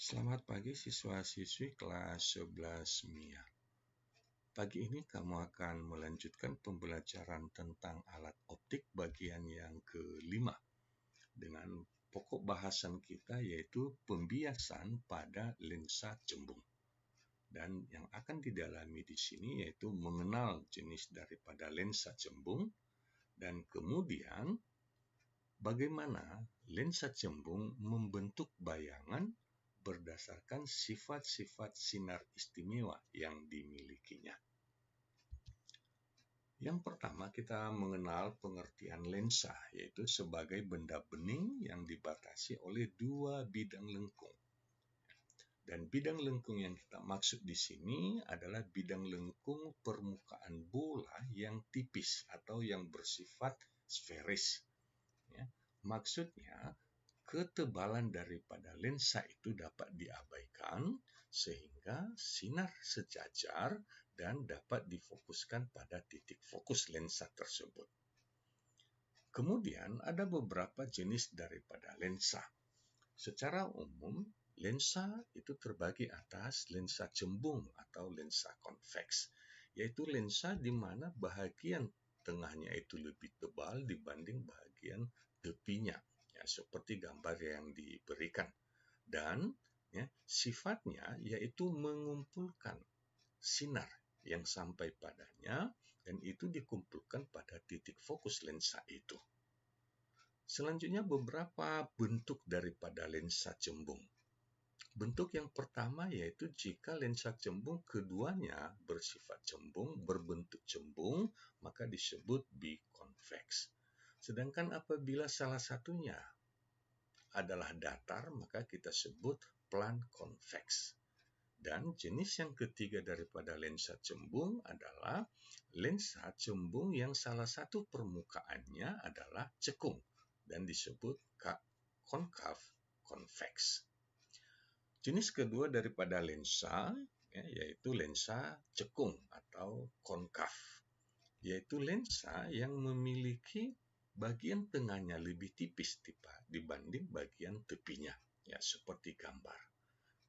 Selamat pagi siswa-siswi kelas 11 MIA. Pagi ini kamu akan melanjutkan pembelajaran tentang alat optik bagian yang kelima dengan pokok bahasan kita yaitu pembiasan pada lensa cembung. Dan yang akan didalami di sini yaitu mengenal jenis daripada lensa cembung dan kemudian bagaimana lensa cembung membentuk bayangan berdasarkan sifat-sifat sinar istimewa yang dimilikinya. Yang pertama, kita mengenal pengertian lensa, yaitu sebagai benda bening yang dibatasi oleh dua bidang lengkung. Dan bidang lengkung yang kita maksud di sini adalah bidang lengkung permukaan bola yang tipis atau yang bersifat sferis. Ya. Maksudnya, ketebalan daripada lensa itu dapat diabaikan sehingga sinar sejajar dan dapat difokuskan pada titik fokus lensa tersebut. Kemudian ada beberapa jenis daripada lensa. Secara umum, lensa itu terbagi atas lensa cembung atau lensa konveks, yaitu lensa di mana bahagian tengahnya itu lebih tebal dibanding bahagian tepinya. Ya, seperti gambar yang diberikan. Dan sifatnya yaitu mengumpulkan sinar yang sampai padanya dan itu dikumpulkan pada titik fokus lensa itu. Selanjutnya beberapa bentuk daripada lensa cembung. Bentuk yang pertama yaitu jika lensa cembung keduanya bersifat cembung, berbentuk cembung, maka disebut bikonveks. Sedangkan apabila salah satunya adalah datar, maka kita sebut plan konveks. Dan jenis yang ketiga daripada lensa cembung adalah lensa cembung yang salah satu permukaannya adalah cekung dan disebut konkav konveks. Jenis kedua daripada lensa yaitu lensa cekung atau konkav, yaitu lensa yang memiliki bagian tengahnya lebih tipis dibanding bagian tepinya, ya seperti gambar.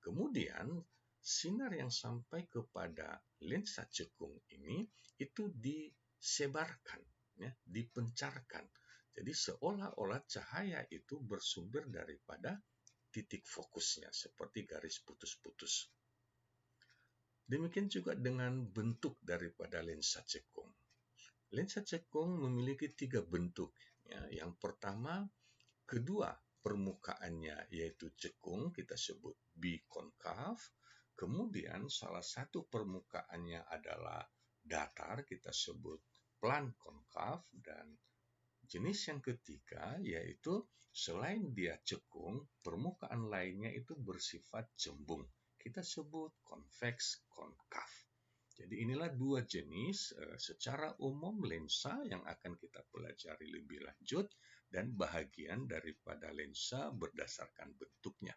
Kemudian sinar yang sampai kepada lensa cekung ini itu disebarkan, dipencarkan. Jadi seolah-olah cahaya itu bersumber daripada titik fokusnya seperti garis putus-putus. Demikian juga dengan bentuk daripada lensa cekung. Lensa cekung memiliki 3 bentuk. Yang pertama, kedua permukaannya yaitu cekung, kita sebut bikonkav. Kemudian salah satu permukaannya adalah datar, kita sebut plan konkav. Dan jenis yang ketiga yaitu selain dia cekung, permukaan lainnya itu bersifat cembung. Kita sebut konveks konkav. Jadi inilah 2 jenis secara umum lensa yang akan kita pelajari lebih lanjut dan bahagian daripada lensa berdasarkan bentuknya.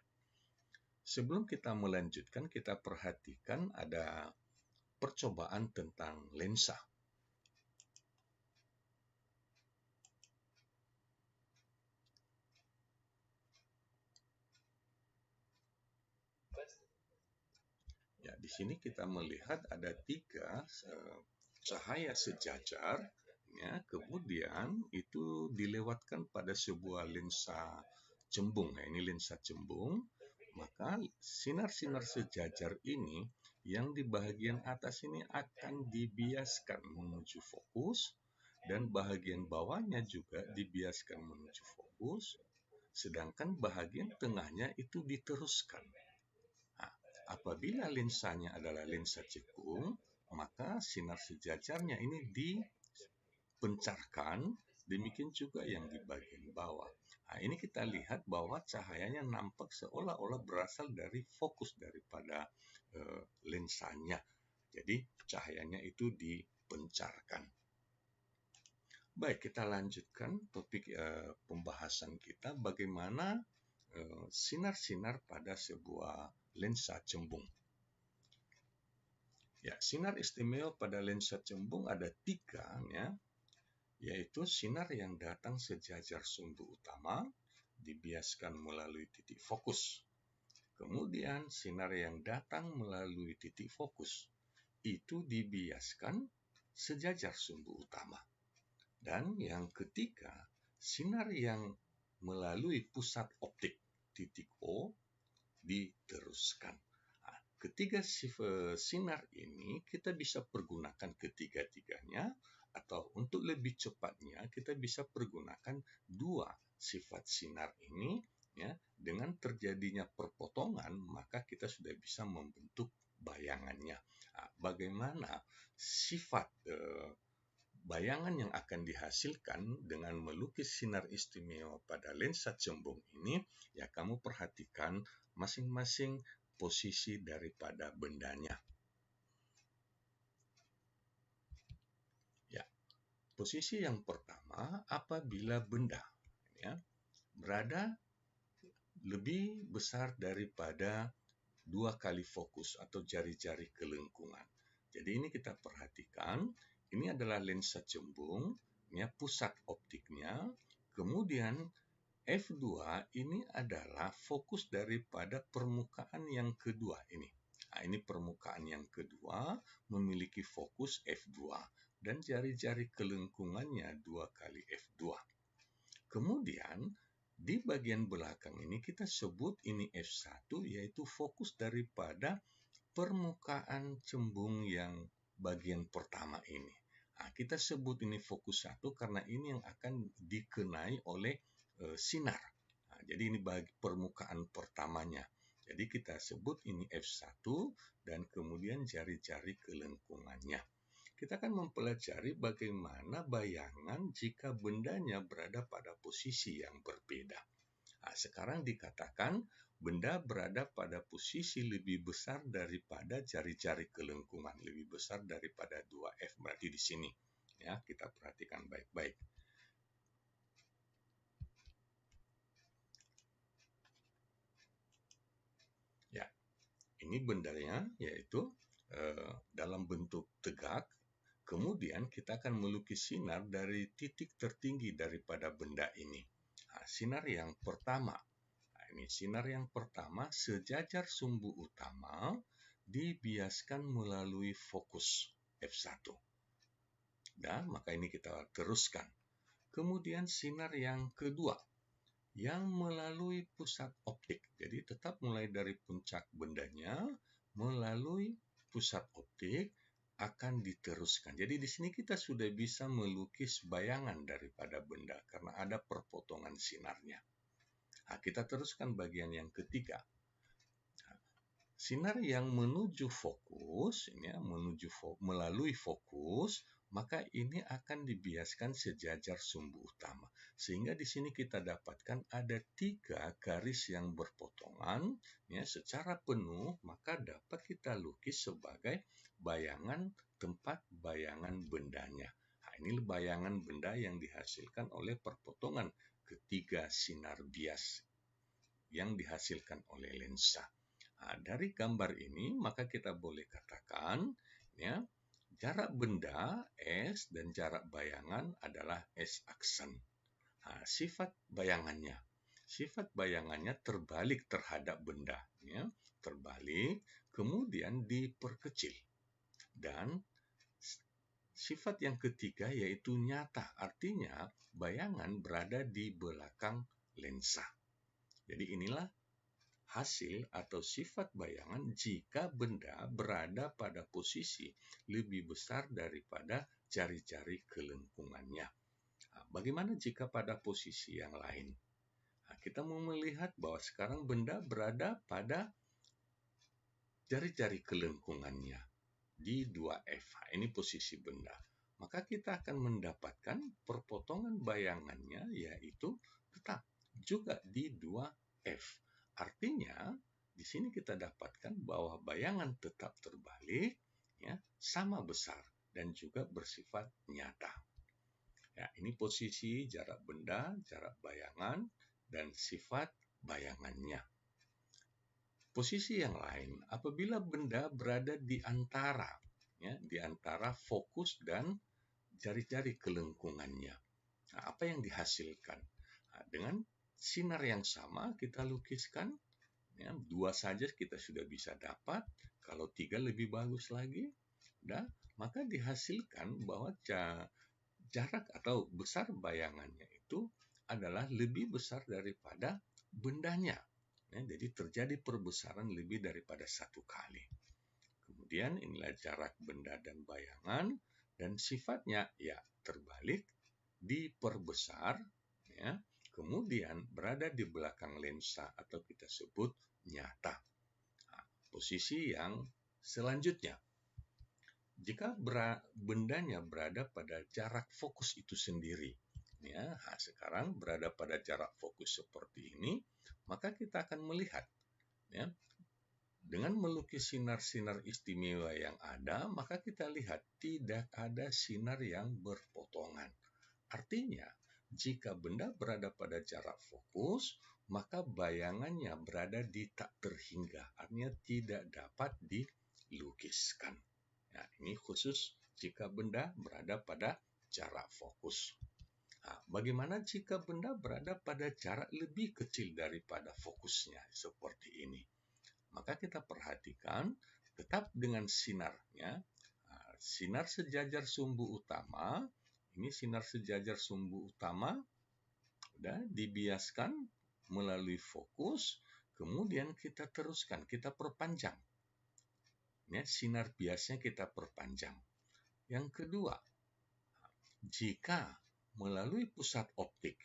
Sebelum kita melanjutkan, kita perhatikan ada percobaan tentang lensa. Ya, di sini kita melihat ada 3 cahaya sejajar, kemudian itu dilewatkan pada sebuah lensa cembung. Ini lensa cembung, maka sinar-sinar sejajar ini yang di bahagian atas ini akan dibiaskan menuju fokus dan bahagian bawahnya juga dibiaskan menuju fokus, sedangkan bahagian tengahnya itu diteruskan. Apabila lensanya adalah lensa cekung, maka sinar sejajarnya ini dipencarkan, demikian juga yang di bagian bawah. Ini kita lihat bahwa cahayanya nampak seolah-olah berasal dari fokus daripada lensanya. Jadi cahayanya itu dipencarkan. Baik, kita lanjutkan topik pembahasan kita bagaimana sinar-sinar pada sebuah lensa cembung. Ya, sinar istimewa pada lensa cembung ada 3, yaitu sinar yang datang sejajar sumbu utama, dibiaskan melalui titik fokus. Kemudian sinar yang datang melalui titik fokus itu dibiaskan sejajar sumbu utama. Dan yang ketiga, sinar yang melalui pusat optik titik O diteruskan. Ketiga sinar ini kita bisa pergunakan ketiga-tiganya, atau untuk lebih cepatnya kita bisa pergunakan dua sifat sinar ini, ya. Dengan terjadinya perpotongan maka kita sudah bisa membentuk bayangannya. Bagaimana sifat bayangan yang akan dihasilkan dengan melukis sinar istimewa pada lensa cembung ini, ya kamu perhatikan masing-masing posisi daripada bendanya. Ya, posisi yang pertama, apabila benda ya berada lebih besar daripada 2 kali fokus atau jari-jari kelengkungan. Jadi ini kita perhatikan, ini adalah lensa cembung, ya, pusat optiknya. Kemudian F2 ini adalah fokus daripada permukaan yang kedua ini. Ini permukaan yang kedua memiliki fokus F2 dan jari-jari kelengkungannya 2 kali F2. Kemudian di bagian belakang ini kita sebut ini F1, yaitu fokus daripada permukaan cembung yang bagian pertama ini. Kita sebut ini fokus 1 karena ini yang akan dikenai oleh sinar. Jadi ini bagi permukaan pertamanya. Jadi kita sebut ini F1 dan kemudian jari-jari kelengkungannya. Kita akan mempelajari bagaimana bayangan jika bendanya berada pada posisi yang berbeda. Sekarang dikatakan benda berada pada posisi lebih besar daripada jari-jari kelengkungan, lebih besar daripada 2F, berarti di sini. Ya, kita perhatikan baik-baik. Ya, ini bendanya yaitu dalam bentuk tegak. Kemudian kita akan melukis sinar dari titik tertinggi daripada benda ini. Sinar yang pertama. Ini sinar yang pertama sejajar sumbu utama dibiaskan melalui fokus F1. Dan maka ini kita teruskan. Kemudian sinar yang kedua yang melalui pusat optik. Jadi tetap mulai dari puncak bendanya melalui pusat optik akan diteruskan. Jadi di sini kita sudah bisa melukis bayangan daripada benda karena ada perpotongan sinarnya. Kita teruskan bagian yang ketiga. Sinar yang menuju fokus, ini ya, melalui fokus, maka ini akan dibiaskan sejajar sumbu utama. Sehingga di sini kita dapatkan ada 3 garis yang berpotongan, ya, secara penuh, maka dapat kita lukis sebagai bayangan tempat bayangan bendanya. Ini bayangan benda yang dihasilkan oleh perpotongan ketiga sinar bias yang dihasilkan oleh lensa. Dari gambar ini maka kita boleh katakan, ya, jarak benda S dan jarak bayangan adalah S aksen. Sifat bayangannya terbalik terhadap benda, ya, terbalik, kemudian diperkecil. Dan sifat yang ketiga yaitu nyata, artinya bayangan berada di belakang lensa. Jadi inilah hasil atau sifat bayangan jika benda berada pada posisi lebih besar daripada jari-jari kelengkungannya. Bagaimana jika pada posisi yang lain? Kita mau melihat bahwa sekarang benda berada pada jari-jari kelengkungannya di 2F. Ini posisi benda. Maka kita akan mendapatkan perpotongan bayangannya yaitu tetap juga di 2F. Artinya, di sini kita dapatkan bahwa bayangan tetap terbalik, ya, sama besar dan juga bersifat nyata. Ya, ini posisi jarak benda, jarak bayangan, dan sifat bayangannya. Posisi yang lain, apabila benda berada di antara, ya, di antara fokus dan jari-jari kelengkungannya. Apa yang dihasilkan? Dengan sinar yang sama kita lukiskan, Ya, 2 saja kita sudah bisa dapat, kalau 3 lebih bagus lagi. Dan maka dihasilkan bahwa jarak atau besar bayangannya itu adalah lebih besar daripada bendanya. Ya, jadi terjadi perbesaran lebih daripada 1 kali. Kemudian inilah jarak benda dan bayangan, dan sifatnya ya terbalik, diperbesar, ya, kemudian berada di belakang lensa atau kita sebut nyata. Nah, posisi yang selanjutnya, jika bendanya berada pada jarak fokus itu sendiri, ya, sekarang berada pada jarak fokus seperti ini, maka kita akan melihat, ya, dengan melukis sinar-sinar istimewa yang ada, maka kita lihat tidak ada sinar yang berpotongan. Artinya, jika benda berada pada jarak fokus, maka bayangannya berada di tak terhingga, artinya tidak dapat dilukiskan. Nah, ini khusus jika benda berada pada jarak fokus. Nah, bagaimana jika benda berada pada jarak lebih kecil daripada fokusnya, seperti ini? Maka kita perhatikan tetap dengan sinarnya. Nah, sinar sejajar sumbu utama, ini sinar sejajar sumbu utama, udah dibiaskan melalui fokus, kemudian kita teruskan, kita perpanjang. Ya, sinar biasnya kita perpanjang. Yang kedua, jika melalui pusat optik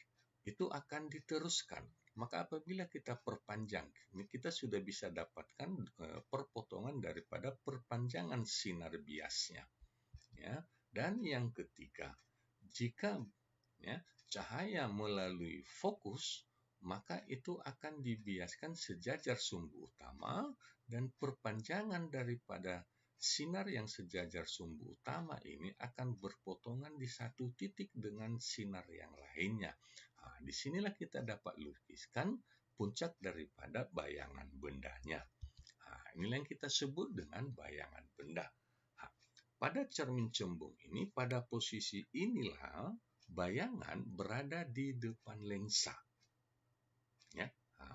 itu akan diteruskan, maka apabila kita perpanjang, ini kita sudah bisa dapatkan perpotongan daripada perpanjangan sinar biasnya. Ya. Dan yang ketiga, jika ya, cahaya melalui fokus, maka itu akan dibiaskan sejajar sumbu utama, dan perpanjangan daripada sinar yang sejajar sumbu utama ini akan berpotongan di satu titik dengan sinar yang lainnya. Nah, disinilah kita dapat lukiskan puncak daripada bayangan bendanya. Nah, inilah yang kita sebut dengan bayangan benda. Nah, pada cermin cembung ini, pada posisi inilah bayangan berada di depan lensa. Ya,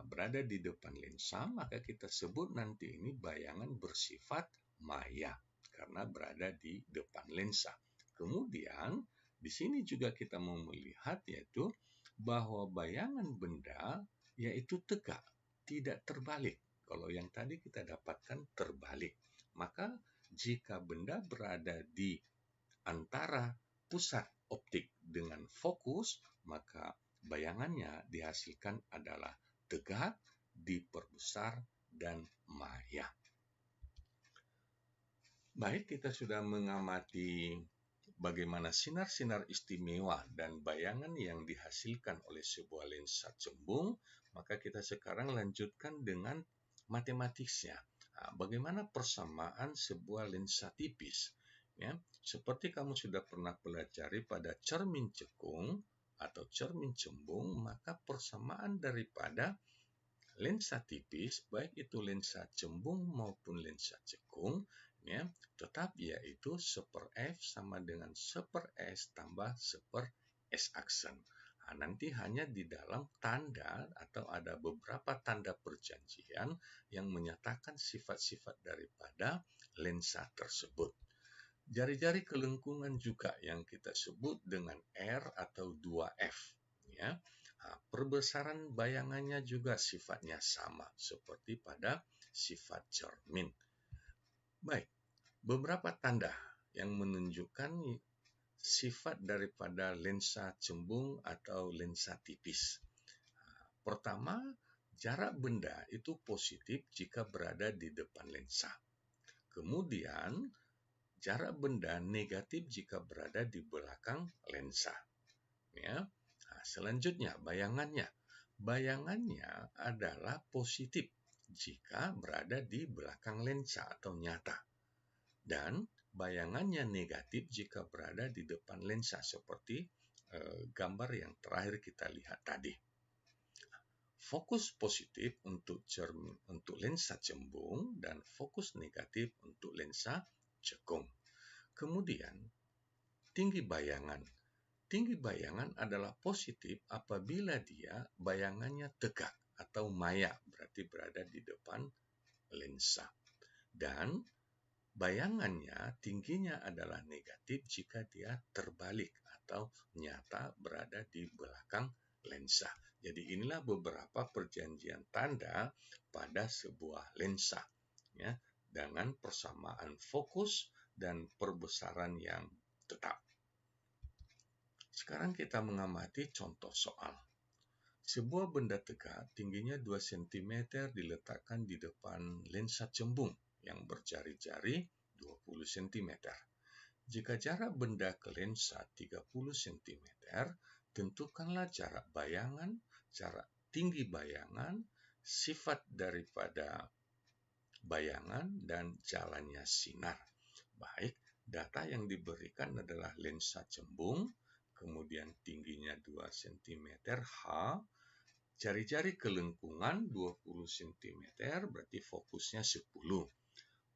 berada di depan lensa, maka kita sebut nanti ini bayangan bersifat maya karena berada di depan lensa. Kemudian di sini juga kita mau melihat yaitu bahwa bayangan benda yaitu tegak, tidak terbalik. Kalau yang tadi kita dapatkan terbalik. Maka jika benda berada di antara pusat optik dengan fokus, maka bayangannya dihasilkan adalah tegak, diperbesar, dan maya. Baik, kita sudah mengamati bagaimana sinar-sinar istimewa dan bayangan yang dihasilkan oleh sebuah lensa cembung, maka kita sekarang lanjutkan dengan matematiknya. Bagaimana persamaan sebuah lensa tipis? Ya, seperti kamu sudah pernah pelajari pada cermin cekung atau cermin cembung, maka persamaan daripada lensa tipis, baik itu lensa cembung maupun lensa cekung, ya, tetap yaitu 1/f sama dengan 1/s tambah 1/s aksen. Nah, nanti hanya di dalam tanda atau ada beberapa tanda perjanjian yang menyatakan sifat-sifat daripada lensa tersebut. Jari-jari kelengkungan juga yang kita sebut dengan R atau 2F. Ya. Nah, perbesaran bayangannya juga sifatnya sama seperti pada sifat cermin. Baik, beberapa tanda yang menunjukkan sifat daripada lensa cembung atau lensa tipis. Pertama, jarak benda itu positif jika berada di depan lensa. Kemudian, jarak benda negatif jika berada di belakang lensa. Ya. Nah, selanjutnya, bayangannya. Bayangannya adalah positif jika berada di belakang lensa atau nyata. Dan bayangannya negatif jika berada di depan lensa seperti gambar yang terakhir kita lihat tadi. Fokus positif untuk lensa cembung dan fokus negatif untuk lensa cekung. Kemudian, tinggi bayangan. Tinggi bayangan adalah positif apabila dia bayangannya tegak atau maya, berarti berada di depan lensa. Dan bayangannya tingginya adalah negatif jika dia terbalik atau nyata berada di belakang lensa. Jadi inilah beberapa perjanjian tanda pada sebuah lensa, ya, dengan persamaan fokus dan perbesaran yang tetap. Sekarang kita mengamati contoh soal. Sebuah benda tegak tingginya 2 cm diletakkan di depan lensa cembung yang berjari-jari 20 cm. Jika jarak benda ke lensa 30 cm, tentukanlah jarak bayangan, jarak tinggi bayangan, sifat daripada bayangan, dan jalannya sinar. Baik, data yang diberikan adalah lensa cembung, kemudian tingginya 2 cm H, jari-jari kelengkungan 20 cm, berarti fokusnya 10.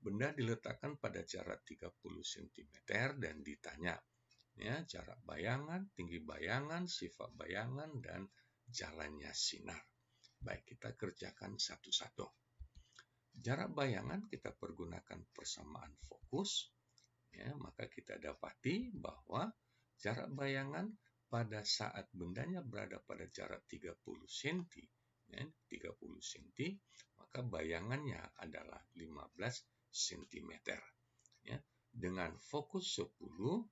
Benda diletakkan pada jarak 30 cm dan ditanya, ya, jarak bayangan, tinggi bayangan, sifat bayangan, dan jalannya sinar. Baik, kita kerjakan satu-satu. Jarak bayangan kita pergunakan persamaan fokus, ya, maka kita dapati bahwa jarak bayangan pada saat bendanya berada pada jarak 30 cm, ya, 30 cm, maka bayangannya adalah 15 cm. Ya. Dengan fokus 10,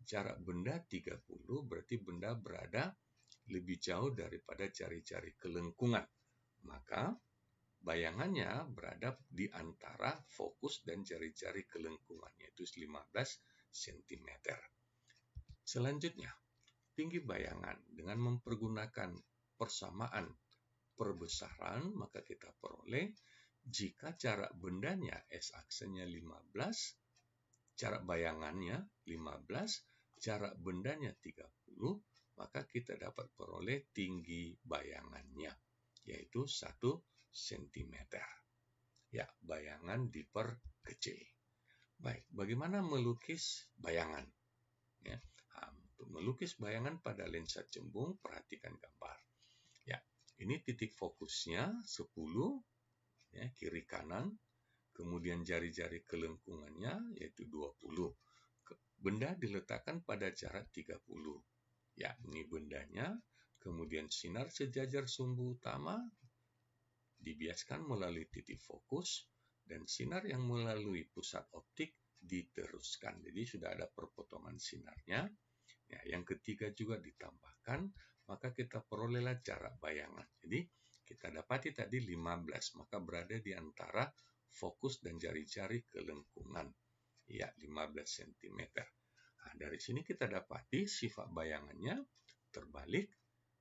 jarak benda 30, berarti benda berada lebih jauh daripada jari-jari kelengkungan. Maka bayangannya berada di antara fokus dan jari-jari kelengkungan, yaitu 15 cm. Selanjutnya, tinggi bayangan dengan mempergunakan persamaan perbesaran, maka kita peroleh jika jarak bendanya S-aksennya 15, jarak bayangannya 15, jarak bendanya 30, maka kita dapat peroleh tinggi bayangannya, yaitu 1 cm. Ya, bayangan diperkecil. Baik, bagaimana melukis bayangan? Ya, untuk melukis bayangan pada lensa cembung, perhatikan gambar. Ya, ini titik fokusnya 10, ya, kiri kanan, kemudian jari-jari kelengkungannya yaitu 20. Benda diletakkan pada jarak 30. Ya, ini bendanya, kemudian sinar sejajar sumbu utama dibiaskan melalui titik fokus, dan sinar yang melalui pusat optik diteruskan. Jadi sudah ada perpotongan sinarnya. Ya, yang ketiga juga ditambahkan, maka kita perolehlah jarak bayangan. Jadi kita dapati tadi 15, maka berada di antara fokus dan jari-jari kelengkungan. Ya, 15 cm. Nah, dari sini kita dapati sifat bayangannya terbalik,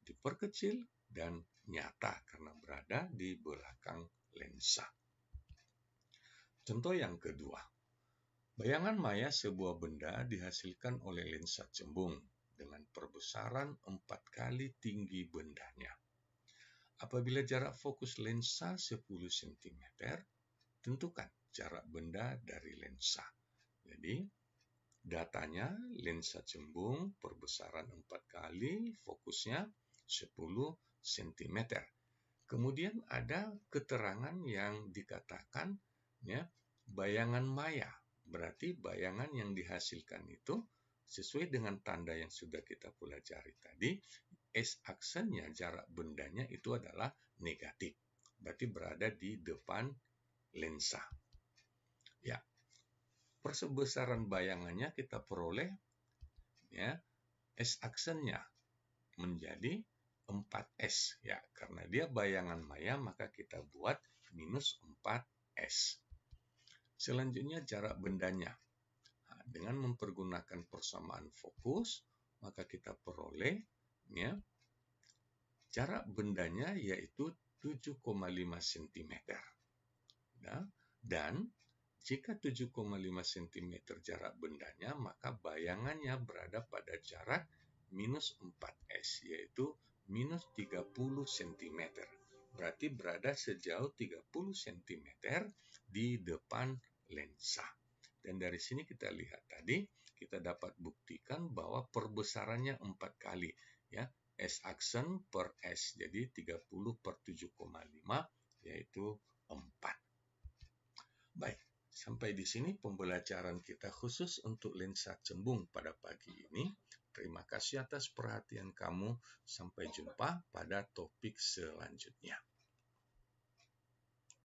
diperkecil, dan nyata karena berada di belakang lensa. Contoh yang kedua. Bayangan maya sebuah benda dihasilkan oleh lensa cembung dengan perbesaran 4 kali tinggi bendanya. Apabila jarak fokus lensa 10 cm, tentukan jarak benda dari lensa. Jadi, datanya lensa cembung perbesaran 4 kali, fokusnya 10 cm. Kemudian ada keterangan yang dikatakan, ya, bayangan maya. Berarti bayangan yang dihasilkan itu sesuai dengan tanda yang sudah kita pelajari tadi, S-aksennya, jarak bendanya itu adalah negatif. Berarti berada di depan lensa. Ya, persebesaran bayangannya kita peroleh, ya, S-aksennya menjadi 4S, ya, karena dia bayangan maya maka kita buat minus 4S. Selanjutnya jarak bendanya. Nah, dengan mempergunakan persamaan fokus, maka kita peroleh, ya, jarak bendanya yaitu 7,5 cm. Ya, dan jika 7,5 cm jarak bendanya, maka bayangannya berada pada jarak minus 4S, yaitu minus 30 cm. Berarti berada sejauh 30 cm di depan lensa. Dan dari sini kita lihat tadi, kita dapat buktikan bahwa perbesarannya 4 kali. Ya, S-aksen per S, jadi 30 per 7,5, yaitu 4. Baik, sampai di sini pembelajaran kita khusus untuk lensa cembung pada pagi ini. Terima kasih atas perhatian kamu. Sampai jumpa pada topik selanjutnya.